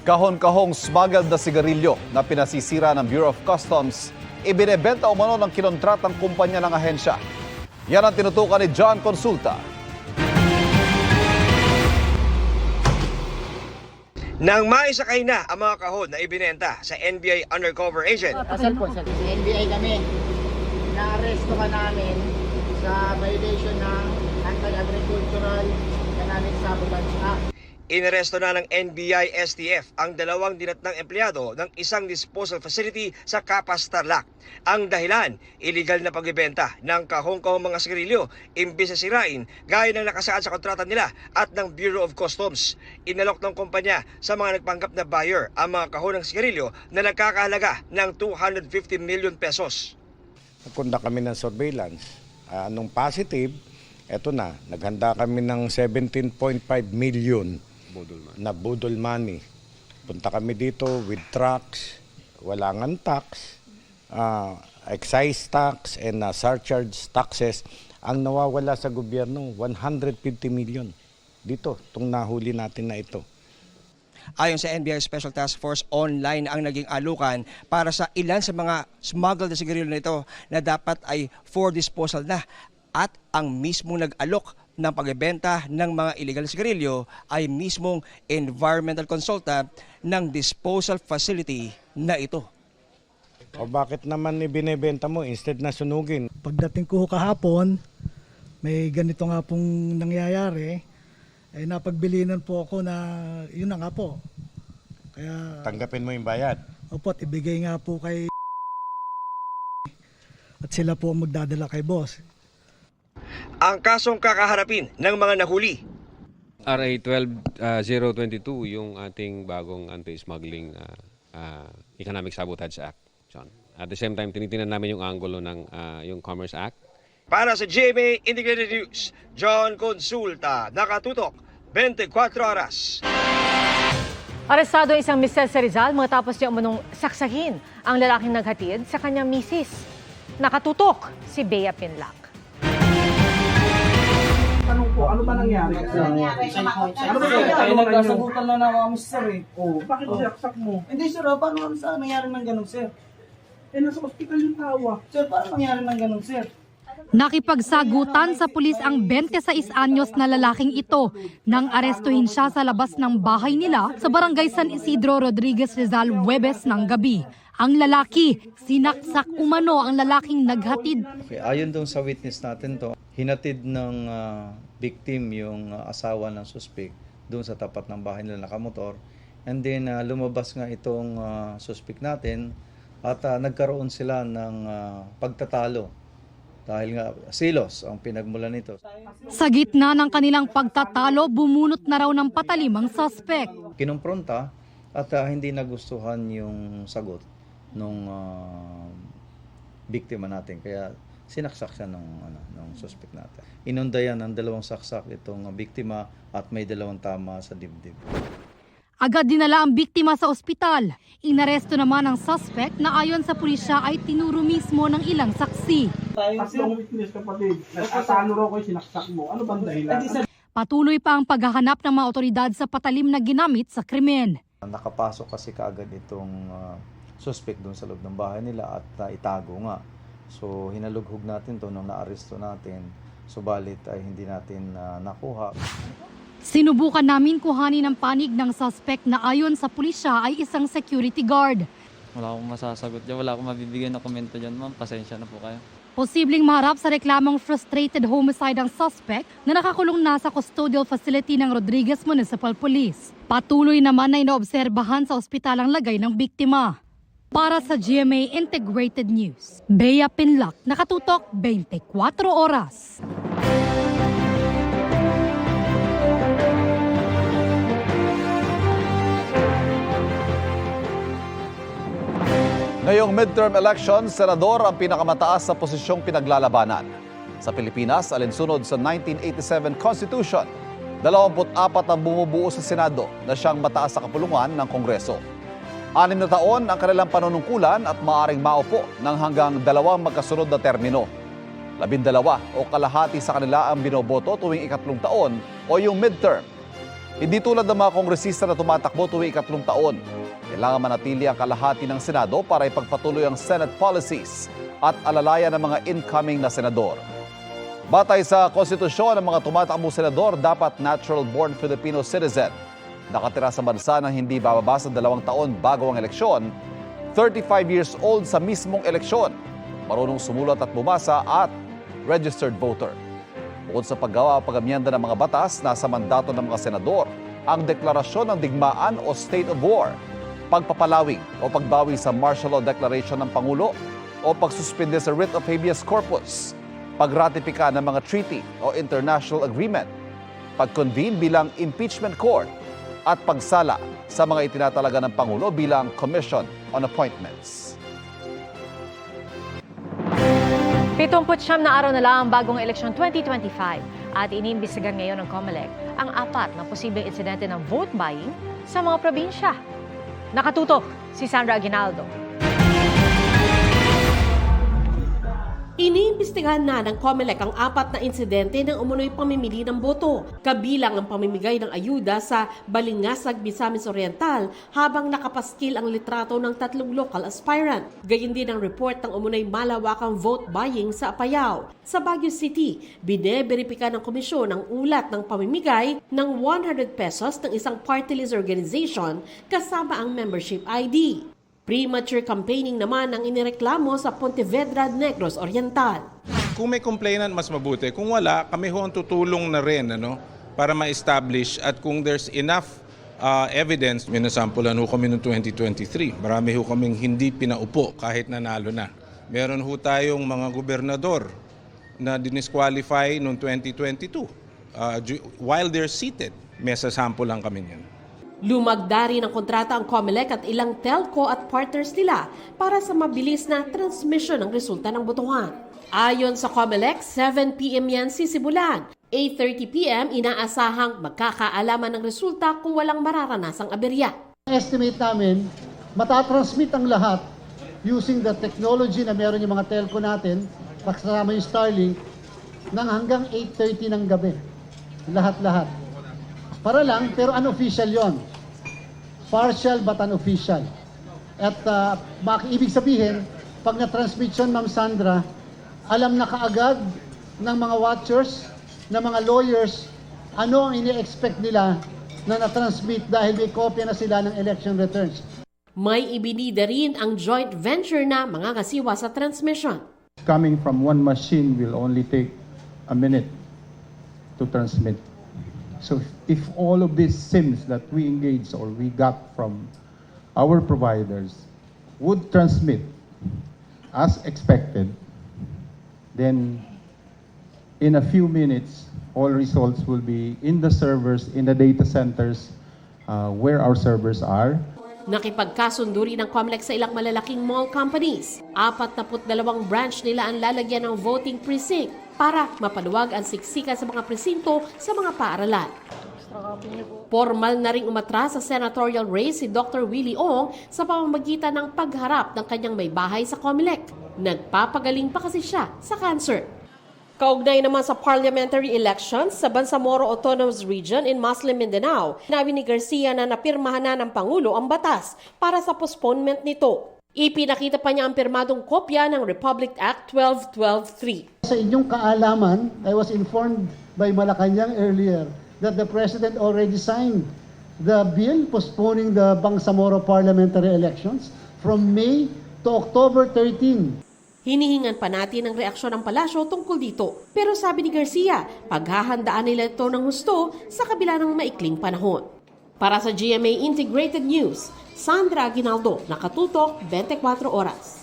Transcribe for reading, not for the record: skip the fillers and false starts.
Kahon-kahong smuggled na sigarilyo na pinasisira ng Bureau of Customs, ibinebenta umano ng kinontratang kumpanya ng ahensya. Yan ang tinutukan ni John Consulta. Nang maisakay na ang mga kahon na ibinenta sa NBI undercover agent, Asan po? Sa NBI kami. Na-arresto ka namin sa violation ng Anti-Agricultural Economic Sabotage Act. inaresto na ng NBI STF ang dalawang dinatnang empleyado ng isang disposal facility sa Capas, Tarlac. Ang dahilan, iligal na pagbebenta ng kahong-kahong mga sigarilyo imbis na sirain gaya ng nakasaad sa kontrata nila at ng Bureau of Customs. Inalok ng kumpanya sa mga nagpanggap na buyer ang mga kahon ng sigarilyo na nagkakahalaga ng 250 million pesos. Nagkunda kami ng surveillance. Anong positive, eto na, naghanda kami ng 17.5 million na budol money. Punta kami dito with trucks, walangan tax, excise tax and surcharge taxes. Ang nawawala sa gobyerno, 150 million. Dito, itong nahuli natin na ito. Ayon sa NBI Special Task Force, online ang naging alukan para sa ilan sa mga smuggled na sigarilyo na ito na dapat ay for disposal na. At ang mismong nag-alok ng pagbebenta ng mga illegal na sigarilyo ay mismong environmental consultant ng disposal facility na ito. O bakit naman ibinebenta mo instead na sunugin? Pagdating ko kahapon, may ganito nga pong nangyayari. Napagbilinan po ako na yun na nga po. Kaya, Tanggapin mo yung bayad. opo, ibigay nga po kay at sila po ang magdadala kay boss. Ang kasong kakaharapin ng mga nahuli. RA 12022 yung ating bagong anti-smuggling Economic Sabotage Act. John. At the same time, tinitingnan namin yung angulo ng yung Commerce Act. Para sa GMA Integrated News, John Consulta, nakatutok 24 oras. Arestado ang isang mister sa Rizal matapos niya umunong saksakin ang lalaking naghatid sa kanyang misis. Nakatutok si Bea Pinlac. Tanong po, ano ba nangyari? Ano ba nangyari? Nagkasagutan na ng mga mister eh. Oh, bakit sinaksak mo? Hindi sir, paano sa nangyari ng ganun sir? Nasa ospital yung tawa. Sir, paano nangyari ng ganun sir? Nakipagsagutan sa pulis ang 26 anyos na lalaking ito nang arestuhin siya sa labas ng bahay nila sa barangay San Isidro, Rodriguez, Rizal, Huwebes ng gabi. Ang lalaki, sinaksak umano ang lalaking naghatid. Okay, ayon dun sa witness natin to, hinatid ng victim yung asawa ng suspect doon sa tapat ng bahay nila nakamotor. And then lumabas nga itong suspect natin at nagkaroon sila ng pagtatalo. Dahil nga silos ang pinagmulan nito. Sa gitna ng kanilang pagtatalo, bumunot na raw ng patalim ang suspect. Kinumpronta at hindi nagustuhan yung sagot ng biktima natin. Kaya sinaksak siya ng suspect natin. Inundayan ng 2 saksak itong biktima at may 2 tama sa dibdib. Agad dinala ang biktima sa ospital. Inaresto naman ang suspect na ayon sa pulisya ay tinuro mismo ng ilang saksi. Tatlong witness kapatid. Nagkasano raw ko yung sinaksak mo. Ano bang dahilan? Patuloy pa ang paghahanap ng mga otoridad sa patalim na ginamit sa krimen. Nakapasok kasi kaagad itong suspect doon sa loob ng bahay nila at itago nga. So hinalughog natin to nung naaresto natin. Subalit ay hindi natin nakuha. Sinubukan namin kuhanin ang panig ng suspect na ayon sa pulisya ay isang security guard. Wala akong masasagot dyan, wala akong mabibigay na komento dyan ma'am, pasensya na po kayo. Posibleng maharap sa reklamong frustrated homicide ang suspect na nakakulong na sa custodial facility ng Rodriguez Municipal Police. Patuloy naman na inoobserbahan sa ospital ang lagay ng biktima. Para sa GMA Integrated News, Bea Pinlac, nakatutok 24 oras. Ngayong midterm election, senador ang pinakamataas sa posisyong pinaglalabanan. Sa Pilipinas, alinsunod sa 1987 Constitution, 24 ang bumubuo sa Senado na siyang mataas sa kapulungan ng Kongreso. 6 na taon ang kanilang panunungkulan at maaaring maupo ng hanggang 2 magkasunod na termino. 12 o kalahati sa kanila ang binoboto tuwing ikatlong taon o yung midterm. Hindi tulad ng mga kongresista na tumatakbo tuwing 3 taon. Kailangan manatili ang kalahati ng Senado para ipagpatuloy ang Senate policies at alalayan ng mga incoming na senador. Batay sa konstitusyon, ang mga tumatakbong senador dapat natural-born Filipino citizen. Nakatira sa bansa ng hindi bababa sa 2 taon bago ang eleksyon, 35 years old sa mismong eleksyon, marunong sumulat at bumasa at registered voter. Bukod sa paggawa o pag-amyenda ng mga batas, nasa mandato ng mga senador ang deklarasyon ng digmaan o state of war, pagpapalawig o pagbawi sa martial law declaration ng Pangulo o pagsuspinde sa writ of habeas corpus, pagratipika ng mga treaty o international agreement, pag-convene bilang impeachment court at pagsala sa mga itinatalaga ng Pangulo bilang Commission on Appointments. 79 na araw na lang ang bagong eleksyon 2025 at iniimbestigan ngayon ng COMELEC ang 4 na posibleng insidente ng vote buying sa mga probinsya. Nakatutok si Sandra Aguinaldo. Iniimbestigahan na ng COMELEC ang 4 na insidente ng umunoy pamimili ng boto, kabilang ang pamimigay ng ayuda sa Balingasag, Misamis Oriental habang nakapaskil ang litrato ng 3 local aspirant. Gayon din ang report ng umunoy malawakang vote buying sa Apayao. Sa Baguio City, bineberipika ng komisyon ang ulat ng pamimigay ng 100 pesos ng isang party list organization kasama ang membership ID. Premature campaigning naman ang inireklamo sa Pontevedra, Negros Oriental. Kung may complainant, mas mabuti. Kung wala, kami ho ang tutulong na rin para ma-establish at kung there's enough evidence, minasampulan ho kami noong 2023. Marami ho kaming hindi pinaupo kahit nanalo na. Meron ho tayong mga gobernador na dinisqualify noong 2022 while they're seated. May sasample lang kami niyan. Lumagda rin ang kontrata ang COMELEC at ilang telco at partners nila para sa mabilis na transmission ng resulta ng botohan. Ayon sa COMELEC, 7 p.m. yan sisimulan. 8:30 p.m. inaasahang magkakaalaman ng resulta kung walang mararanasang aberya. Estimate namin, matatransmit ang lahat using the technology na meron yung mga telco natin, kasama yung Starlink, ng hanggang 8:30 ng gabi. Lahat-lahat. Para lang, pero unofficial yon. Partial but unofficial. At ibig sabihin, pag na-transmit yun, Ma'am Sandra, alam na kaagad ng mga watchers, ng mga lawyers, ano ang ini-expect nila na na-transmit dahil may kopya na sila ng election returns. May ibinida rin ang joint venture na mga kasiwa sa transmission. Coming from one machine will only take a minute to transmit. So if all of these SIMs that we engaged or we got from our providers would transmit as expected, then in a few minutes, all results will be in the servers, in the data centers where our servers are. Nakipagkasundo rin ng COMELEC sa ilang malalaking mall companies. 42 branch nila ang lalagyan ng voting precinct para mapaluwag ang siksikan sa mga presinto sa mga paaralan. Formal na ring umatras sa senatorial race si Dr. Willie Ong sa pamamagitan ng pagharap ng kanyang may bahay sa COMELEC. Nagpapagaling pa kasi siya sa cancer. Kaugnay naman sa parliamentary elections sa Bangsamoro Autonomous Region in Muslim Mindanao, sinabi ni Garcia na napirmahan na ng Pangulo ang batas para sa postponement nito. Ipinakita pa niya ang pirmadong kopya ng Republic Act 12123. Sa inyong kaalaman, I was informed by Malacanang earlier that the President already signed the bill postponing the Bangsamoro parliamentary elections from May to October 13. Hinihingan pa natin ang reaksyon ng palasyo tungkol dito. Pero sabi ni Garcia, paghahandaan nila ito ng husto sa kabila ng maikling panahon. Para sa GMA Integrated News, Sandra Aguinaldo, Nakatutok, 24 Oras.